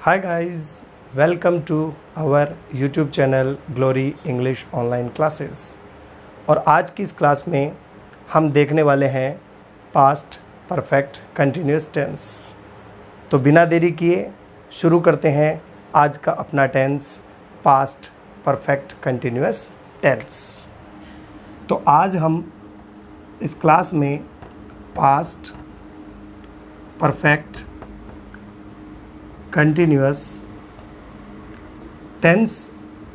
Hi guys, welcome to our YouTube channel glory English online classes. और आज की इस क्लास में हम देखने वाले हैं पास्ट परफेक्ट कंटिन्यूस टेंस। तो बिना देरी किए शुरू करते हैं आज का अपना tense past perfect continuous tense. तो आज हम इस क्लास में पास्ट परफेक्ट कंटिन्यूअस टेंस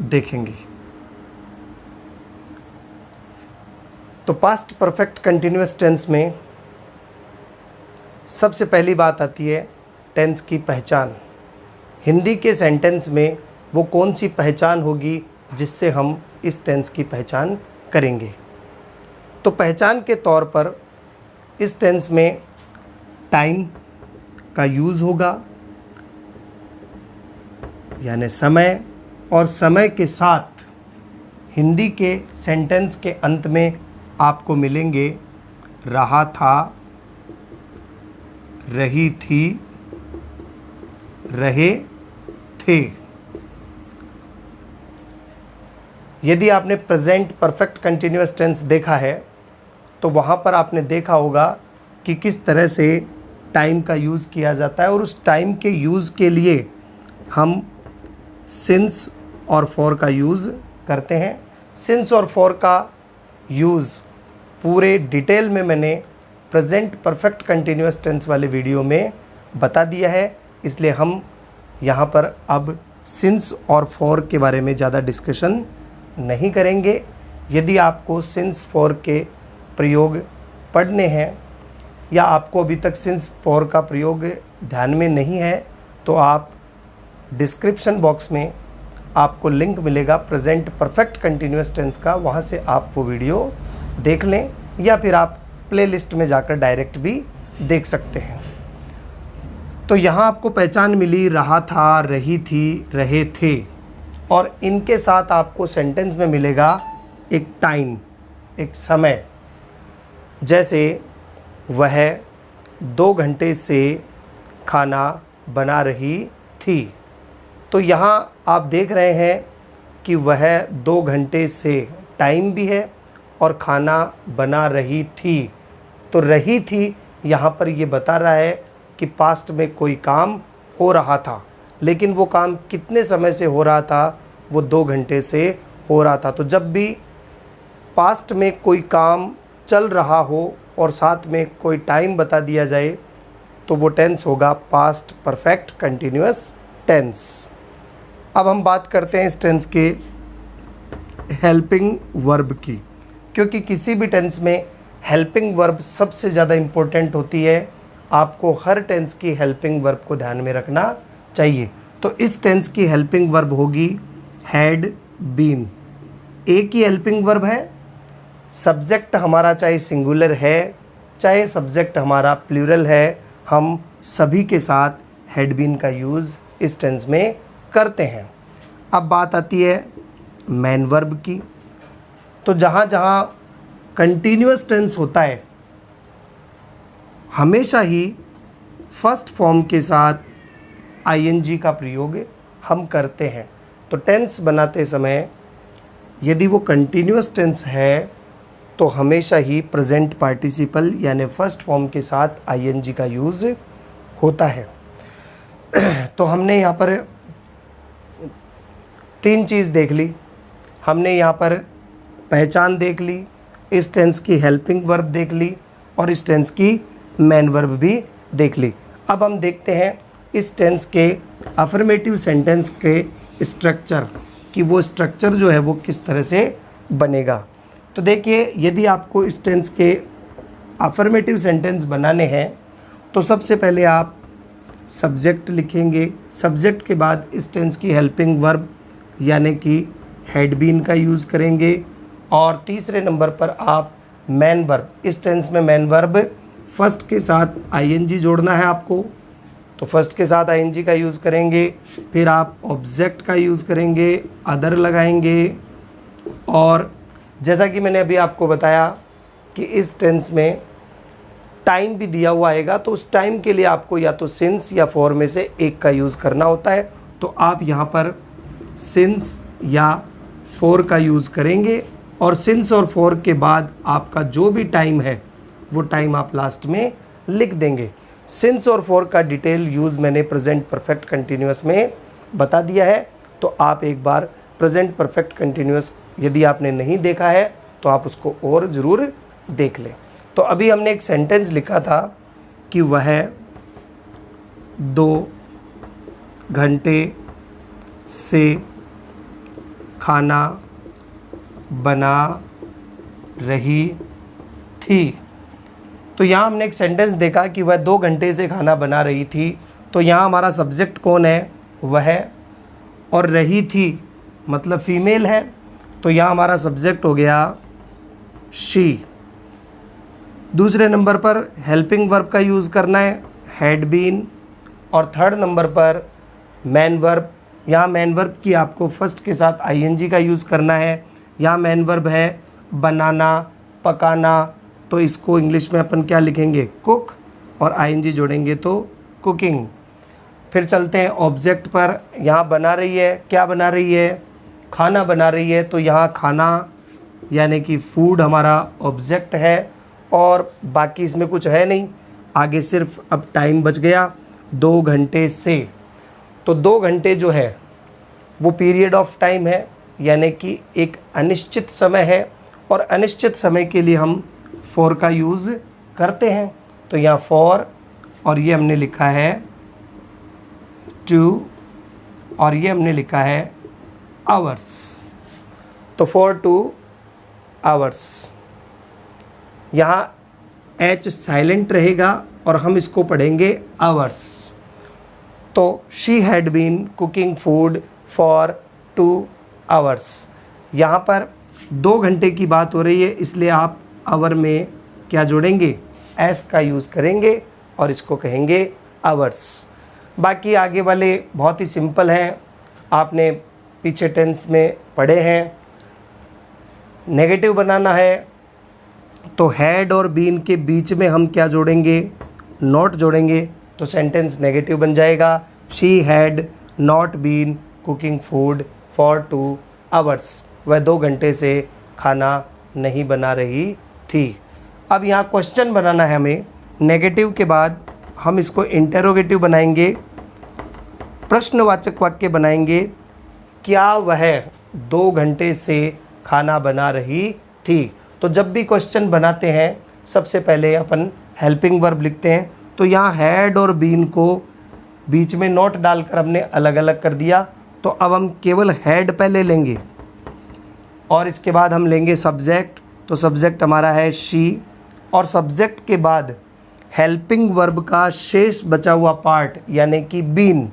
देखेंगे। तो पास्ट परफेक्ट कंटिन्यूअस टेंस में सबसे पहली बात आती है टेंस की पहचान। हिंदी के सेंटेंस में वो कौन सी पहचान होगी जिससे हम इस टेंस की पहचान करेंगे। तो पहचान के तौर पर इस टेंस में टाइम का यूज़ होगा, यानी समय, और समय के साथ हिंदी के सेंटेंस के अंत में आपको मिलेंगे रहा था, रही थी, रहे थे। यदि आपने प्रेजेंट परफेक्ट कंटिन्यूअस टेंस देखा है तो वहाँ पर आपने देखा होगा कि किस तरह से टाइम का यूज़ किया जाता है, और उस टाइम के यूज़ के लिए हम सिंस और फॉर का यूज़ करते हैं। सिंस और फॉर का यूज़ पूरे डिटेल में मैंने प्रेजेंट परफेक्ट कंटिन्यूअस टेंस वाले वीडियो में बता दिया है, इसलिए हम यहाँ पर अब सिंस और फॉर के बारे में ज़्यादा डिस्कशन नहीं करेंगे। यदि आपको सिंस फॉर के प्रयोग पढ़ने हैं या आपको अभी तक सिंस फॉर का प्रयोग ध्यान में नहीं है तो आप डिस्क्रिप्शन बॉक्स में आपको लिंक मिलेगा प्रेजेंट परफेक्ट कंटिन्यूअस टेंस का, वहाँ से आप वो वीडियो देख लें या फिर आप प्लेलिस्ट में जाकर डायरेक्ट भी देख सकते हैं। तो यहाँ आपको पहचान मिली रहा था, रही थी, रहे थे, और इनके साथ आपको सेंटेंस में मिलेगा एक टाइम, एक समय। जैसे वह 2 घंटे से खाना बना रही थी। तो यहाँ आप देख रहे हैं कि वह 2 घंटे से टाइम भी है और खाना बना रही थी। तो रही थी यहाँ पर ये बता रहा है कि पास्ट में कोई काम हो रहा था, लेकिन वो काम कितने समय से हो रहा था, वो 2 घंटे से हो रहा था। तो जब भी पास्ट में कोई काम चल रहा हो और साथ में कोई टाइम बता दिया जाए तो वो टेंस होगा पास्ट परफेक्ट कंटिन्यूअस टेंस। अब हम बात करते हैं इस टेंस के हेल्पिंग वर्ब की, क्योंकि किसी भी टेंस में हेल्पिंग वर्ब सबसे ज़्यादा इम्पोर्टेंट होती है। आपको हर टेंस की हेल्पिंग वर्ब को ध्यान में रखना चाहिए। तो इस टेंस की हेल्पिंग वर्ब होगी हैड बीन। एक ही हेल्पिंग वर्ब है, सब्जेक्ट हमारा चाहे सिंगुलर है चाहे सब्जेक्ट हमारा प्लूरल है, हम सभी के साथ हैड बीन का यूज़ इस टेंस में करते हैं। अब बात आती है मैन वर्ब की। तो जहाँ जहाँ कंटिन्यूअस टेंस होता है हमेशा ही फर्स्ट फॉर्म के साथ आईएनजी का प्रयोग हम करते हैं। तो टेंस बनाते समय यदि वो कंटिन्यूअस टेंस है तो हमेशा ही प्रेजेंट पार्टिसिपल यानी फर्स्ट फॉर्म के साथ आईएनजी का यूज़ होता है। तो हमने यहाँ पर 3 चीज़ देख ली। हमने यहाँ पर पहचान देख ली, इस टेंस की हेल्पिंग वर्ब देख ली और इस टेंस की मैन वर्ब भी देख ली। अब हम देखते हैं इस टेंस के अफर्मेटिव सेंटेंस के स्ट्रक्चर कि वो स्ट्रक्चर जो है वो किस तरह से बनेगा। तो देखिए, यदि आपको इस टेंस के अफर्मेटिव सेंटेंस बनाने हैं तो सबसे पहले आप सब्जेक्ट लिखेंगे। सब्जेक्ट के बाद इस टेंस की हेल्पिंग वर्ब यानी कि हैड बीन का यूज़ करेंगे, और तीसरे नंबर पर आप मैन वर्ब। इस टेंस में मैन वर्ब फर्स्ट के साथ आईएनजी जोड़ना है आपको, तो फर्स्ट के साथ आईएनजी का यूज़ करेंगे। फिर आप ऑब्जेक्ट का यूज़ करेंगे, अदर लगाएंगे, और जैसा कि मैंने अभी आपको बताया कि इस टेंस में टाइम भी दिया हुआ आएगा तो उस टाइम के लिए आपको या तो सिंस या फॉर में से एक का यूज़ करना होता है। तो आप यहाँ पर सिंस या फॉर का यूज़ करेंगे और सिंस और फॉर के बाद आपका जो भी टाइम है वो टाइम आप लास्ट में लिख देंगे। सिंस और फॉर का डिटेल यूज़ मैंने प्रेजेंट परफेक्ट कंटिन्यूअस में बता दिया है, तो आप एक बार प्रेजेंट परफेक्ट कंटिन्यूअस यदि आपने नहीं देखा है तो आप उसको और ज़रूर देख लें। तो अभी हमने एक सेंटेंस लिखा था कि वह 2 घंटे से खाना बना रही थी। तो यहाँ हमने एक सेंटेंस देखा कि वह 2 घंटे से खाना बना रही थी। तो यहाँ हमारा सब्जेक्ट कौन है? वह, और रही थी मतलब फीमेल है, तो यहाँ हमारा सब्जेक्ट हो गया शी। दूसरे नंबर पर हेल्पिंग वर्ब का यूज़ करना है, हैड बीन। और थर्ड नंबर पर मैन वर्ब। यहाँ मैन वर्ब की आपको फर्स्ट के साथ आईएनजी का यूज़ करना है। यहाँ मैन वर्ब है बनाना, पकाना, तो इसको इंग्लिश में अपन क्या लिखेंगे? कुक, और आईएनजी जोड़ेंगे तो कुकिंग। फिर चलते हैं ऑब्जेक्ट पर। यहाँ बना रही है, क्या बना रही है? खाना बना रही है, तो यहाँ खाना यानी कि फूड हमारा ऑब्जेक्ट है और बाकी इसमें कुछ है नहीं, आगे सिर्फ अब टाइम बच गया 2 घंटे से। तो 2 घंटे जो है वो पीरियड ऑफ टाइम है, यानी कि एक अनिश्चित समय है, और अनिश्चित समय के लिए हम फॉर का यूज़ करते हैं। तो यहाँ फॉर, और ये हमने लिखा है टू, और ये हमने लिखा है आवर्स। तो फॉर 2 आवर्स, यहाँ एच साइलेंट रहेगा और हम इसको पढ़ेंगे आवर्स। तो she had been cooking food for 2 hours. यहाँ पर 2 घंटे की बात हो रही है, इसलिए आप आवर में क्या जोड़ेंगे? एस का यूज़ करेंगे और इसको कहेंगे आवर्स। बाकी आगे वाले बहुत ही सिंपल हैं, आपने पीछे टेंस में पढ़े हैं। नेगेटिव बनाना है तो हैड और बीन के बीच में हम क्या जोड़ेंगे? नॉट जोड़ेंगे, तो सेंटेंस नेगेटिव बन जाएगा। She had not been cooking food for 2 hours. वह 2 घंटे से खाना नहीं बना रही थी। अब यहाँ क्वेश्चन बनाना है हमें। नेगेटिव के बाद हम इसको इंटेरोगेटिव बनाएंगे, प्रश्नवाचक वाक्य बनाएंगे। क्या वह 2 घंटे से खाना बना रही थी? तो जब भी क्वेश्चन बनाते हैं सबसे पहले अपन हेल्पिंग वर्ब लिखते हैं। तो यहाँ हैड और बीन को बीच में नोट डालकर हमने अलग अलग कर दिया। तो अब हम केवल हैड पहले लेंगे और इसके बाद हम लेंगे सब्जेक्ट। तो सब्जेक्ट हमारा है शी, और सब्जेक्ट के बाद हेल्पिंग वर्ब का शेष बचा हुआ पार्ट यानी कि बीन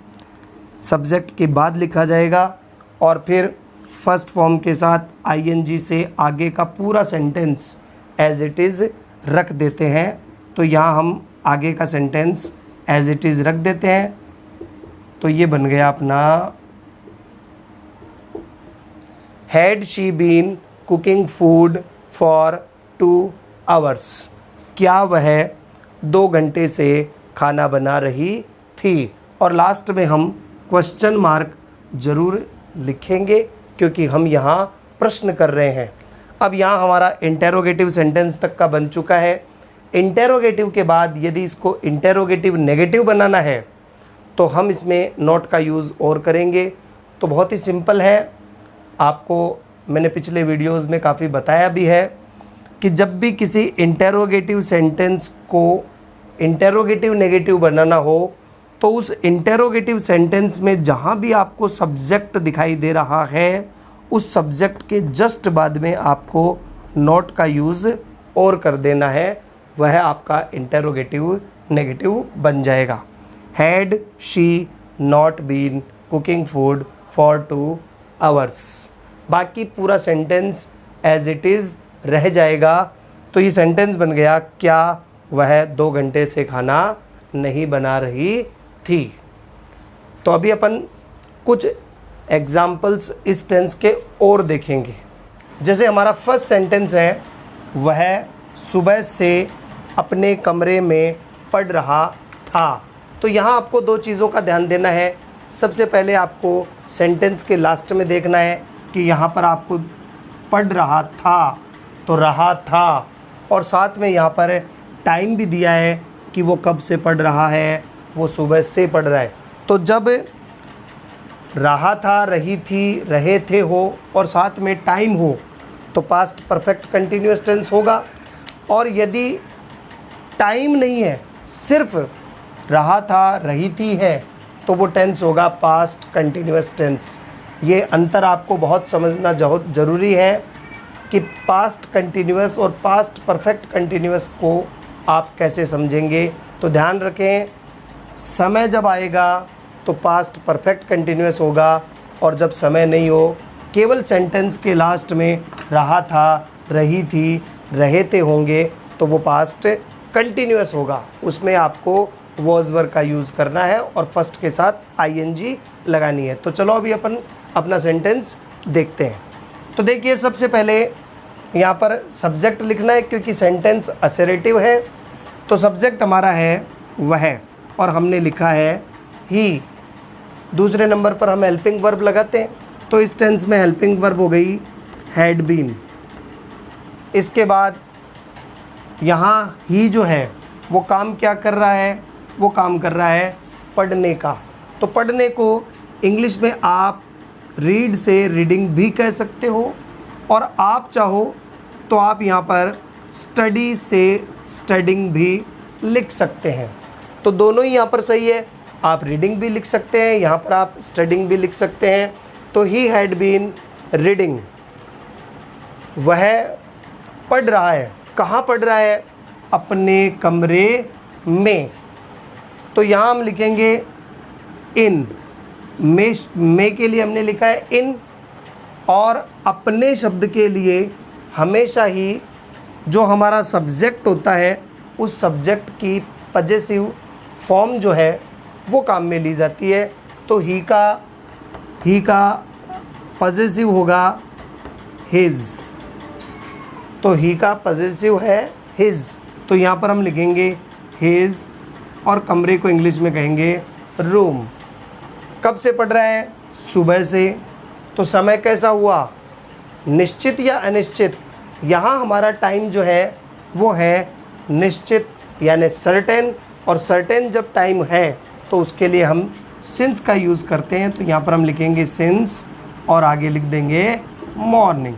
सब्जेक्ट के बाद लिखा जाएगा, और फिर फर्स्ट फॉर्म के साथ आईएनजी से आगे का पूरा सेंटेंस एज इट इज़ रख देते हैं। तो यहाँ हम आगे का सेंटेंस एज इट इज़ रख देते हैं। तो ये बन गया अपना had she been cooking food for 2 hours. क्या वह 2 घंटे से खाना बना रही थी? और लास्ट में हम क्वेश्चन मार्क ज़रूर लिखेंगे क्योंकि हम यहाँ प्रश्न कर रहे हैं। अब यहाँ हमारा इंटेरोगेटिव सेंटेंस तक का बन चुका है। इंटेरोगेटिव के बाद यदि इसको इंटेरोगेटिव नेगेटिव बनाना है तो हम इसमें नॉट का यूज़ और करेंगे। तो बहुत ही सिंपल है, आपको मैंने पिछले वीडियोस में काफ़ी बताया भी है कि जब भी किसी इंटेरोगेटिव सेंटेंस को इंटेरोगेटिव नेगेटिव बनाना हो तो उस इंटेरोगेटिव सेंटेंस में जहाँ भी आपको सब्जेक्ट दिखाई दे रहा है उस सब्जेक्ट के जस्ट बाद में आपको नॉट का यूज़ और कर देना है, वह आपका इंटेरोगेटिव नेगेटिव बन जाएगा। Had she not been cooking food for 2 hours. बाकी पूरा सेंटेंस एज इट इज़ रह जाएगा। तो ये सेंटेंस बन गया, क्या वह 2 घंटे से खाना नहीं बना रही थी। तो अभी अपन कुछ एग्जाम्पल्स इस टेंस के और देखेंगे। जैसे हमारा फर्स्ट सेंटेंस है, वह सुबह से अपने कमरे में पढ़ रहा था। तो यहाँ आपको दो चीज़ों का ध्यान देना है। सबसे पहले आपको सेंटेंस के लास्ट में देखना है कि यहाँ पर आपको पढ़ रहा था तो रहा था, और साथ में यहाँ पर टाइम भी दिया है कि वो कब से पढ़ रहा है, वो सुबह से पढ़ रहा है। तो जब रहा था, रही थी, रहे थे हो और साथ में टाइम हो तो पास्ट परफेक्ट कंटिन्यूअस टेंस होगा। और यदि टाइम नहीं है, सिर्फ रहा था, रही थी है, तो वो टेंस होगा पास्ट कंटिन्यूअस टेंस। ये अंतर आपको बहुत समझना ज़रूरी है कि पास्ट कंटिन्यूअस और पास्ट परफेक्ट कंटिन्यूअस को आप कैसे समझेंगे। तो ध्यान रखें, समय जब आएगा तो पास्ट परफेक्ट कंटिन्यूअस होगा, और जब समय नहीं हो, केवल सेंटेंस के लास्ट में रहा था, रही थी, रहे थे होंगे तो वो पास्ट कंटिन्यूअस होगा। उसमें आपको वॉज वर्ब का यूज़ करना है और फर्स्ट के साथ आईएनजी लगानी है। तो चलो अभी अपन अपना सेंटेंस देखते हैं। तो देखिए, सबसे पहले यहाँ पर सब्जेक्ट लिखना है क्योंकि सेंटेंस असरेटिव है। तो सब्जेक्ट हमारा है वह, और हमने लिखा है ही। दूसरे नंबर पर हम हेल्पिंग वर्ब लगाते हैं, तो इस टेंस में हेल्पिंग वर्ब हो गई हैड बीन। इसके बाद यहाँ ही जो है वो काम क्या कर रहा है, वो काम कर रहा है पढ़ने का। तो पढ़ने को इंग्लिश में आप रीड से रीडिंग भी कह सकते हो, और आप चाहो तो आप यहाँ पर स्टडी से स्टडिंग भी लिख सकते हैं। तो दोनों ही यहाँ पर सही है, आप रीडिंग भी लिख सकते हैं, यहाँ पर आप स्टडिंग भी लिख सकते हैं। तो ही हैड बीन रीडिंग, वह पढ़ रहा है। कहाँ पढ़ रहा है? अपने कमरे में। तो यहाँ हम लिखेंगे इन, में के लिए हमने लिखा है इन, और अपने शब्द के लिए हमेशा ही जो हमारा सब्जेक्ट होता है उस सब्जेक्ट की पजेसिव फॉर्म जो है वो काम में ली जाती है। तो ही का पजेसिव होगा हिज। तो ही का पजेसिव है हिज, तो यहाँ पर हम लिखेंगे हिज, और कमरे को इंग्लिश में कहेंगे रूम। कब से पढ़ रहा है? सुबह से। तो समय कैसा हुआ? निश्चित या अनिश्चित? यहाँ हमारा टाइम जो है वो है निश्चित यानी सर्टेन, और सर्टेन जब टाइम है तो उसके लिए हम सिंस का यूज़ करते हैं। तो यहाँ पर हम लिखेंगे सिंस और आगे लिख देंगे मॉर्निंग।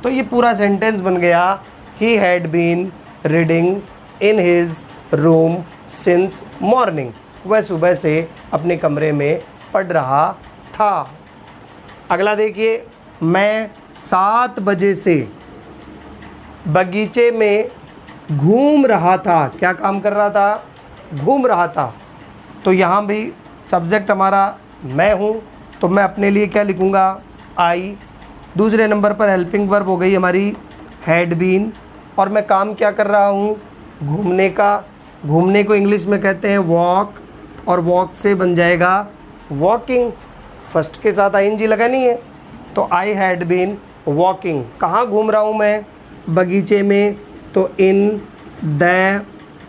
तो ये पूरा सेंटेंस बन गया, he had been reading in his room since morning. वह सुबह से अपने कमरे में पढ़ रहा था। अगला देखिए, मैं 7 बजे से बगीचे में घूम रहा था। क्या काम कर रहा था? घूम रहा था। तो यहाँ भी सब्जेक्ट हमारा मैं हूँ, तो मैं अपने लिए क्या लिखूँगा? आई। दूसरे नंबर पर हेल्पिंग वर्ब हो गई हमारी हैड बीन, और मैं काम क्या कर रहा हूँ? घूमने का। घूमने को इंग्लिश में कहते हैं वॉक, और वॉक से बन जाएगा वॉकिंग। फर्स्ट के साथ आईएनजी लगानी है। तो आई हैड बीन वॉकिंग। कहाँ घूम रहा हूँ मैं? बगीचे में। तो इन द,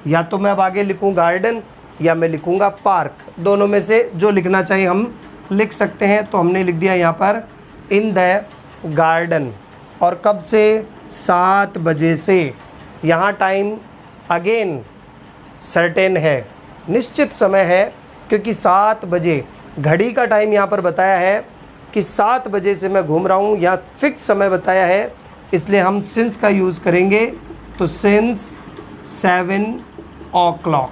या तो मैं अब आगे लिखूँ गार्डन या मैं लिखूँगा पार्क, दोनों में से जो लिखना चाहिए हम लिख सकते हैं। तो हमने लिख दिया यहाँ पर इन द गार्डन। और कब से? 7 बजे से। यहाँ टाइम अगेन सर्टेन है, निश्चित समय है, क्योंकि 7 बजे घड़ी का टाइम यहाँ पर बताया है कि 7 बजे से मैं घूम रहा हूँ, यहाँ फिक्स समय बताया है, इसलिए हम सिंस का यूज़ करेंगे। तो सिंस 7 o'clock।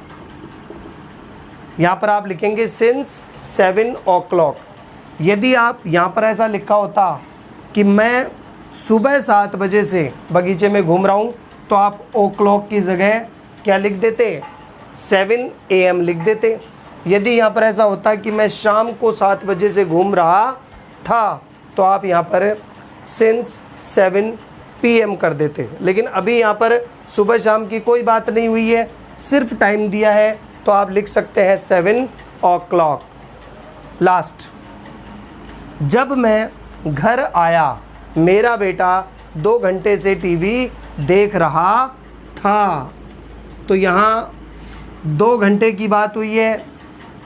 यहाँ पर आप लिखेंगे सिंस 7 o'clock। यदि आप यहाँ पर ऐसा लिखा होता कि मैं सुबह 7 बजे से बगीचे में घूम रहा हूँ, तो आप ओ क्लॉक की जगह क्या लिख देते? 7 AM लिख देते। यदि यहाँ पर ऐसा होता कि मैं शाम को 7 बजे से घूम रहा था, तो आप यहाँ पर सिंस 7 PM कर देते। लेकिन अभी यहाँ पर सुबह शाम की कोई बात नहीं हुई है, सिर्फ टाइम दिया है, तो आप लिख सकते हैं 7 o'clock। लास्ट, जब मैं घर आया मेरा बेटा 2 घंटे से टीवी देख रहा था। तो यहाँ 2 घंटे की बात हुई है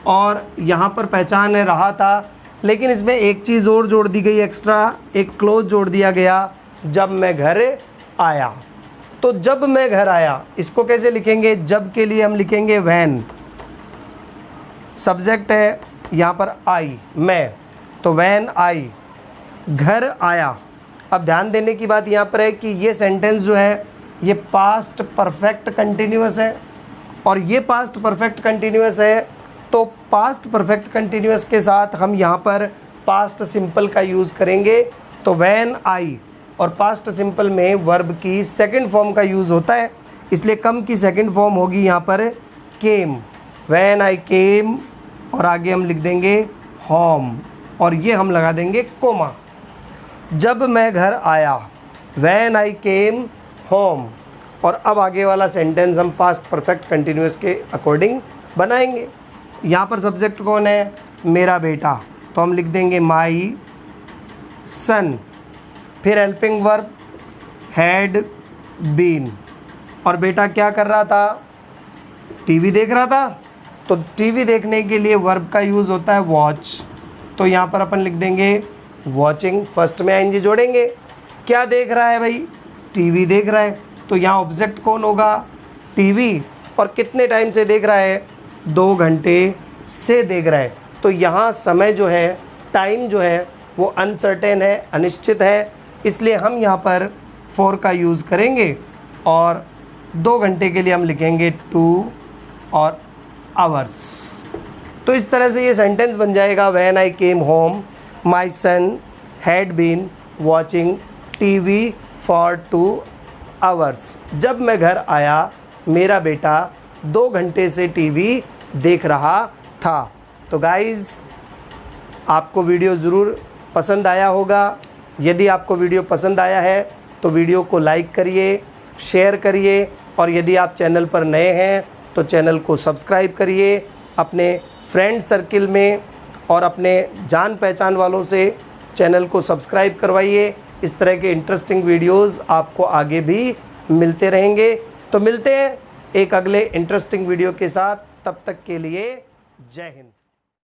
और यहाँ पर पहचान रहा था, लेकिन इसमें एक चीज़ और जोड़ दी गई एक्स्ट्रा, एक क्लोज जोड़ दिया गया, जब मैं घर आया। तो जब मैं घर आया इसको कैसे लिखेंगे? जब के लिए हम लिखेंगे व्हेन, सब्जेक्ट है यहाँ पर आई, मैं, तो व्हेन आई, घर आया। अब ध्यान देने की बात यहाँ पर है कि ये सेंटेंस जो है ये पास्ट परफेक्ट कंटिन्यूअस है, और ये पास्ट परफेक्ट कंटिन्यूअस है, तो पास्ट परफेक्ट कंटिन्यूअस के साथ हम यहाँ पर पास्ट सिंपल का यूज़ करेंगे। तो व्हेन आई, और पास्ट सिंपल में वर्ब की सेकंड फॉर्म का यूज़ होता है, इसलिए कम की सेकंड फॉर्म होगी यहाँ पर केम, व्हेन आई केम, और आगे हम लिख देंगे होम, और ये हम लगा देंगे कोमा। जब मैं घर आया, व्हेन आई केम होम, और अब आगे वाला सेंटेंस हम पास्ट परफेक्ट कंटिन्यूअस के अकॉर्डिंग बनाएंगे। यहाँ पर सब्जेक्ट कौन है? मेरा बेटा, तो हम लिख देंगे माई सन। फिर हेल्पिंग वर्ब हैड बीन, और बेटा क्या कर रहा था? टीवी देख रहा था, तो टीवी देखने के लिए वर्ब का यूज़ होता है वॉच, तो यहाँ पर अपन लिख देंगे वॉचिंग, फर्स्ट में आईएनजी जोड़ेंगे। क्या देख रहा है भाई? टीवी देख रहा है, तो यहाँ ऑब्जेक्ट कौन होगा? टीवी, और कितने टाइम से देख रहा है? 2 घंटे से देख रहा है। तो यहाँ समय जो है, टाइम जो है वो अनसर्टेन है, अनिश्चित है, इसलिए हम यहाँ पर फॉर का यूज़ करेंगे, और 2 घंटे के लिए हम लिखेंगे 2 और आवर्स। तो इस तरह से ये सेंटेंस बन जाएगा, when I came home my son had been watching TV for 2 hours. जब मैं घर आया मेरा बेटा 2 घंटे से टीवी देख रहा था। तो गाइज़, आपको वीडियो ज़रूर पसंद आया होगा। यदि आपको वीडियो पसंद आया है तो वीडियो को लाइक करिए, शेयर करिए, और यदि आप चैनल पर नए हैं तो चैनल को सब्सक्राइब करिए। अपने फ्रेंड सर्किल में और अपने जान पहचान वालों से चैनल को सब्सक्राइब करवाइए। इस तरह के इंटरेस्टिंग वीडियोस आपको आगे भी मिलते रहेंगे। तो मिलते हैं एक अगले इंटरेस्टिंग वीडियो के साथ, तब तक के लिए जय हिंद।